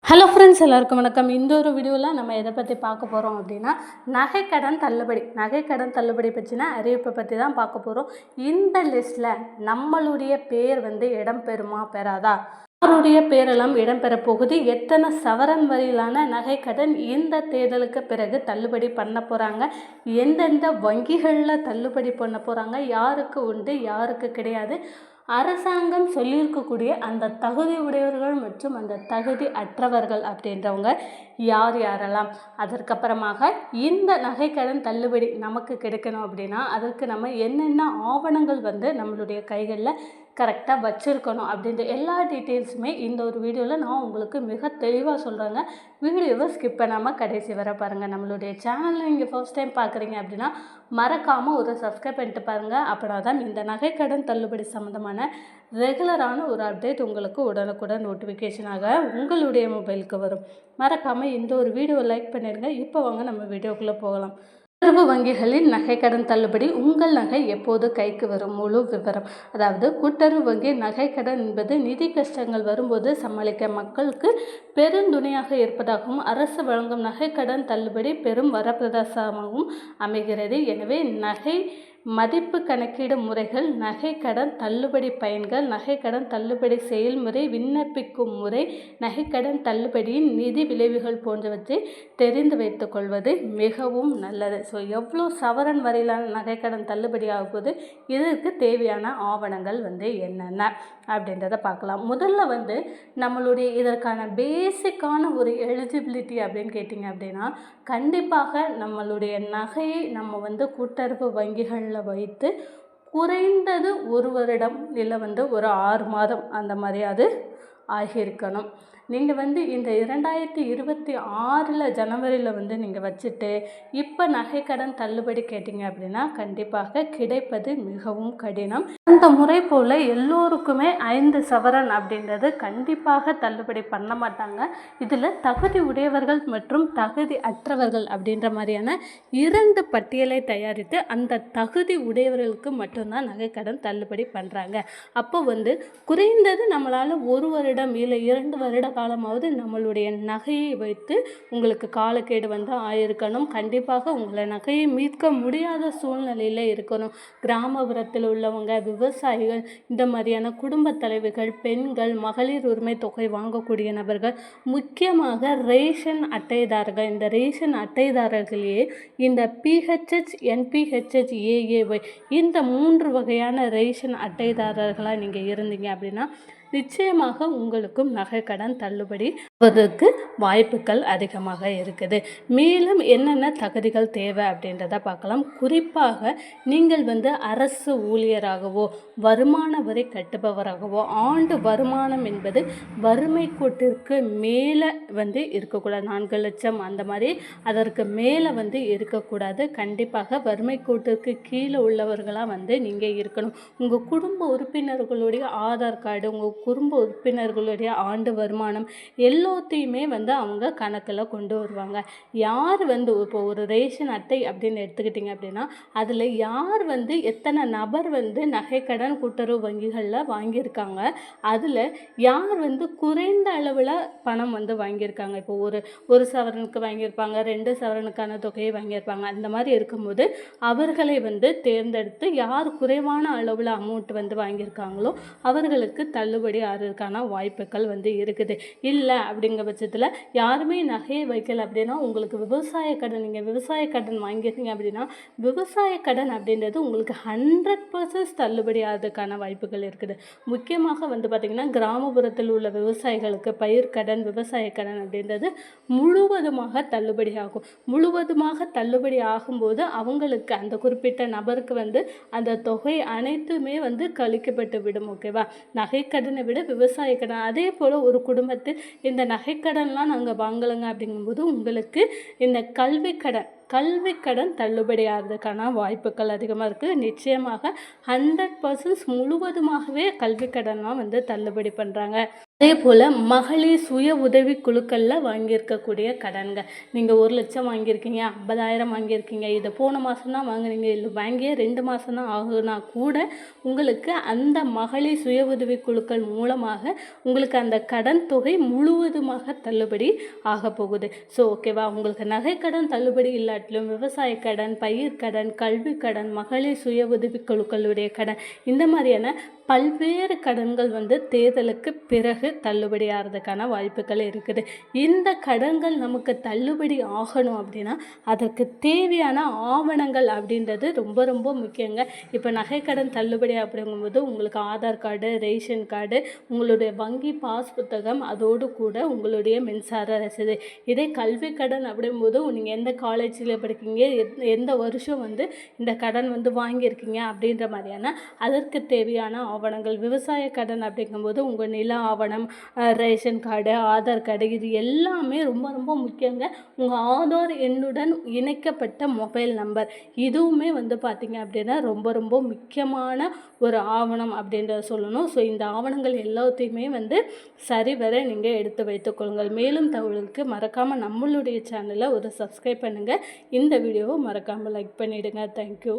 Hello friends, எல்லாருக்கும் வணக்கம். இந்த ஒரு வீடியோவில் நம்ம எதை பற்றி பார்க்க போகிறோம் அப்படின்னா, நகைக்கடன் தள்ளுபடி பற்றின அறிவிப்பை பற்றி தான் பார்க்க போகிறோம். இந்த லிஸ்ட்டில் நம்மளுடைய பேர் இடம் பெறுமா பெறாதா, அவருடைய பேரெல்லாம் இடம்பெற போகுது, எத்தனை சவரன் வரையிலான நகைக்கடன் இந்த தேர்தலுக்கு பிறகு தள்ளுபடி பண்ண போகிறாங்க, எந்தெந்த வங்கிகளில் தள்ளுபடி பண்ண போகிறாங்க, யாருக்கு உண்டு யாருக்கு கிடையாது, அரசாங்கம் சொல்லியிருக்கக்கூடிய அந்த தகுதி உடையவர்கள் மற்றும் அந்த தகுதி அற்றவர்கள் அப்படின்றவங்க யார் யாரெல்லாம், அதற்கப்புறமாக இந்த நகைக்கடன் தள்ளுபடி நமக்கு கிடைக்கணும் அப்படின்னா அதற்கு நம்ம என்னென்ன ஆவணங்கள் நம்மளுடைய கைகளில் கரெக்டாக வச்சுருக்கணும் அப்படின்ற எல்லா டீட்டெயில்ஸுமே இந்த ஒரு வீடியோவில் நான் உங்களுக்கு மிக தெளிவாக சொல்கிறேங்க. வீடியோவை ஸ்கிப் பண்ணாமல் கடைசி வர பாருங்கள். நம்மளுடைய சேனலில் நீங்கள் ஃபர்ஸ்ட் டைம் பார்க்குறீங்க அப்படின்னா மறக்காமல் ஒரு சப்ஸ்கிரைப் பண்ணிட்டு பாருங்கள். அப்படின்னா தான் இந்த நகைக்கடன் தள்ளுபடி சம்மந்தமான ரெகுலரான ஒரு அப்டேட் உங்களுக்கு உடனுக்குடன் நோட்டிஃபிகேஷனாக உங்களுடைய மொபைலுக்கு வரும். மறக்காமல் இந்த ஒரு வீடியோவை லைக் பண்ணிடுங்க. இப்போ வாங்க நம்ம வீடியோக்குள்ளே போகலாம். கூட்டுறவு வங்கிகளின் நகைக்கடன் தள்ளுபடி, உங்கள் நகை எப்போது கைக்கு வரும், முழு விவரம். அதாவது கூட்டுறவு வங்கி நகைக்கடன் என்பது நிதி கஷ்டங்கள் வரும்போது சமாளிக்க மக்களுக்கு பெருந்துணையாக இருப்பதாகவும் அரசு வழங்கும் நகைக்கடன் தள்ளுபடி பெரும் வரப்பிரசாதமாகவும் அமைகிறது. எனவே நகை மதிப்பு கணக்கீடு முறைகள், நகைக்கடன் தள்ளுபடி பயன்கள், நகைக்கடன் தள்ளுபடி செயல்முறை, விண்ணப்பிக்கும் முறை, நகைக்கடன் தள்ளுபடியின் நிதி விளைவுகள் போன்றவற்றை தெரிந்து வைத்துக் கொள்வது மிகவும் நல்லது. ஸோ எவ்வளோ சவரன் வரையிலான நகைக்கடன் தள்ளுபடி ஆகும்போது இதற்கு தேவையான ஆவணங்கள் என்னென்ன அப்படின்றத பார்க்கலாம். முதல்ல நம்மளுடைய இதற்கான பேசிக்கான ஒரு எலிஜிபிலிட்டி அப்படின்னு கேட்டிங்க அப்படின்னா, கண்டிப்பாக நம்மளுடைய நகையை நம்ம கூட்டுறவு வங்கிகளில் வைத்து குறைந்தது ஒரு வருடம் இல்லை ஒரு 6 மாதம் அந்த மாதிரியாவது ஆகியிருக்கணும். நீங்கள் இந்த 2026 ஜனவரியில் நீங்கள் வச்சுட்டு இப்போ நகைக்கடன் தள்ளுபடி கேட்டிங்க அப்படின்னா கண்டிப்பாக கிடைப்பது மிகவும் கடினம். அந்த முறை போல் எல்லோருக்குமே 5 சவரன் அப்படின்றது கண்டிப்பாக தள்ளுபடி பண்ண மாட்டாங்க. இதில் தகுதி உடையவர்கள் மற்றும் தகுதி அற்றவர்கள் அப்படின்ற மாதிரியான 2 பட்டியலை தயாரித்து அந்த தகுதி உடையவர்களுக்கு மட்டும்தான் நகைக்கடன் தள்ளுபடி பண்ணுறாங்க. அப்போ குறைந்தது நம்மளால் 1 வருடம் இல்லை 2 வருட காலமாவது நம்மளுடைய நகையை வைத்து உங்களுக்கு காலக்கேடு ஆயிருக்கணும். கண்டிப்பாக உங்களை நகையை மீட்க முடியாத சூழ்நிலையில் இருக்கணும். கிராமப்புறத்தில் உள்ளவங்க, விவசாயிகள், இந்த மாதிரியான குடும்ப தலைவிகள், பெண்கள், மகளிர் உரிமை தொகை வாங்கக்கூடிய நபர்கள், முக்கியமாக ரேஷன் அட்டைதாரர்கள். இந்த ரேஷன் அட்டைதாரர்களே இந்த PHH, NPHH, AAY இந்த 3 வகையான ரேஷன் அட்டைதாரர்களாக நீங்கள் இருந்தீங்க அப்படின்னா நிச்சயமாக உங்களுக்கும் நகைக்கடன் தள்ளுபடி வருவதற்கு வாய்ப்புகள் அதிகமாக இருக்குது. மேலும் என்னென்ன தகுதிகள் தேவை அப்படின்றத பார்க்கலாம். குறிப்பாக நீங்கள் அரசு ஊழியராகவோ வருமான வரி கட்டுபவராகவோ, ஆண்டு வருமானம் என்பது வறுமை கோட்டிற்கு மேலே இருக்கக்கூடாது. 4 லட்சம் அந்த மாதிரி அதற்கு மேலே இருக்கக்கூடாது. கண்டிப்பாக வறுமை கோட்டிற்கு கீழே உள்ளவர்களாக நீங்கள் இருக்கணும். உங்கள் குடும்ப உறுப்பினர்களுடைய ஆதார் கார்டு, உங்கள் குடும்ப உறுப்பினர்களுடைய ஆண்டு வருமானம் எல்லாத்தையுமே அவங்க கணக்கில் கொண்டு வருவாங்க. யார் இப்போ ஒரு ரேஷன் அட்டை அப்படின்னு எடுத்துக்கிட்டிங்க அப்படின்னா அதில் யார் எத்தனை நபர் நகைக்கடன் கூட்டுறவு வங்கிகளில் வாங்கியிருக்காங்க, அதில் யார் குறைந்த அளவில் பணம் வாங்கியிருக்காங்க. இப்போ ஒரு சவரனுக்கு வாங்கியிருப்பாங்க, 2 சவரனுக்கான தொகையை வாங்கியிருப்பாங்க. அந்த மாதிரி இருக்கும்போது அவர்களை தேர்ந்தெடுத்து யார் குறைவான அளவில் அமௌண்ட் வாங்கியிருக்காங்களோ அவர்களுக்கு தள்ளுபடி ஆகிறதுக்கான வாய்ப்புகள் இருக்குது. இல்லை அப்படிங்கிற பட்சத்தில் யாருமே நகையை வைக்கல அப்படின்னா உங்களுக்கு விவசாய கடன், நீங்கள் விவசாய கடன் வாங்கியிருக்கீங்க அப்படின்னா விவசாய கடன் அப்படின்றது உங்களுக்கு 100% தள்ளுபடி ஆகிறதுக்கான வாய்ப்புகள் இருக்குது. முக்கியமாக பார்த்திங்கன்னா கிராமப்புறத்தில் உள்ள விவசாயிகளுக்கு பயிர்க்கடன், விவசாய கடன் அப்படின்றது முழுவதுமாக தள்ளுபடி ஆகும். முழுவதுமாக தள்ளுபடி ஆகும்போது அவங்களுக்கு அந்த குறிப்பிட்ட நபருக்கு அந்த தொகை அனைத்துமே கழிக்கப்பட்டு விடும். ஓகேவா? நகைக்கடனை விட விவசாய கடன், அதே போல் ஒரு குடும்பத்தில் இந்த நகைக்கடன்லாம் நாங்கள் வாங்கலைங்க அப்படிங்கும்போது உங்களுக்கு இந்த கல்விக்கடன் தள்ளுபடி ஆகிறதுக்கான வாய்ப்புகள் அதிகமாக இருக்குது. நிச்சயமாக 100% முழுவதுமாகவே கல்விக்கடன்லாம் தள்ளுபடி பண்ணுறாங்க. அதே போல் மகளிர் சுய உதவி குழுக்களில் வாங்கியிருக்கக்கூடிய கடன்கள், நீங்கள் 1,00,000 வாங்கியிருக்கீங்க, 50,000 வாங்கியிருக்கீங்க, இதை போன மாதம் தான் வாங்குனீங்க, இல்லை வாங்கியே 2 மாதம் தான் ஆகுனா கூட உங்களுக்கு அந்த மகளிர் சுய உதவி குழுக்கள் மூலமாக உங்களுக்கு அந்த கடன் தொகை முழுவதுமாக தள்ளுபடி ஆக போகுது. ஸோ ஓகேவா, உங்களுக்கு நகைக்கடன் தள்ளுபடி இல்லாட்டிலும் விவசாய கடன், பயிர் கடன், கல்வி கடன், மகளிர் சுய உதவி குழுக்களுடைய கடன், இந்த மாதிரியான பல்வேறு கடன்கள் தேர்தலுக்கு பிறகு தள்ளுபடி ஆகிறதுக்கான வாய்ப்புகள் இருக்குது. இந்த கடன்கள் நமக்கு தள்ளுபடி ஆகணும் அப்படின்னா அதற்கு தேவையான ஆவணங்கள் அப்படின்றது ரொம்ப ரொம்ப முக்கியங்க. இப்போ நகைக்கடன் தள்ளுபடி அப்படிங்கும்போது உங்களுக்கு ஆதார் கார்டு, ரேஷன் கார்டு, உங்களுடைய வங்கி பாஸ் புத்தகம், அதோடு கூட உங்களுடைய மின்சார ரசீது. இதே கல்வி கடன் அப்படிங்கும்போது நீங்கள் எந்த காலேஜில் படிக்கீங்க, எந்த வருஷம் இந்த கடன் வாங்கியிருக்கீங்க அப்படின்ற மாதிரியான அதற்கு தேவையான ஆவணங்கள். விவசாய கடன் அப்படிங்கும்போது உங்கள் நில ஆவணம், ரேஷன் கார்டு, ஆதார் கார்டு, இது எல்லாமே ரொம்ப ரொம்ப முக்கியங்க. உங்கள் ஆதார் எண்ணுடன் இணைக்கப்பட்ட மொபைல் நம்பர், இதுவுமே பார்த்தீங்க அப்படின்னா ரொம்ப ரொம்ப முக்கியமான ஒரு ஆவணம் அப்படின்றத சொல்லணும். ஸோ இந்த ஆவணங்கள் எல்லாத்தையுமே சரிவர நீங்கள் எடுத்து வைத்துக்கொள்ளுங்கள். மேலும் தகவலுக்கு மறக்காமல் நம்மளுடைய சேனலை ஒரு சப்ஸ்கிரைப் பண்ணுங்கள். இந்த வீடியோவை மறக்காமல் லைக் பண்ணிவிடுங்க. தேங்க்யூ.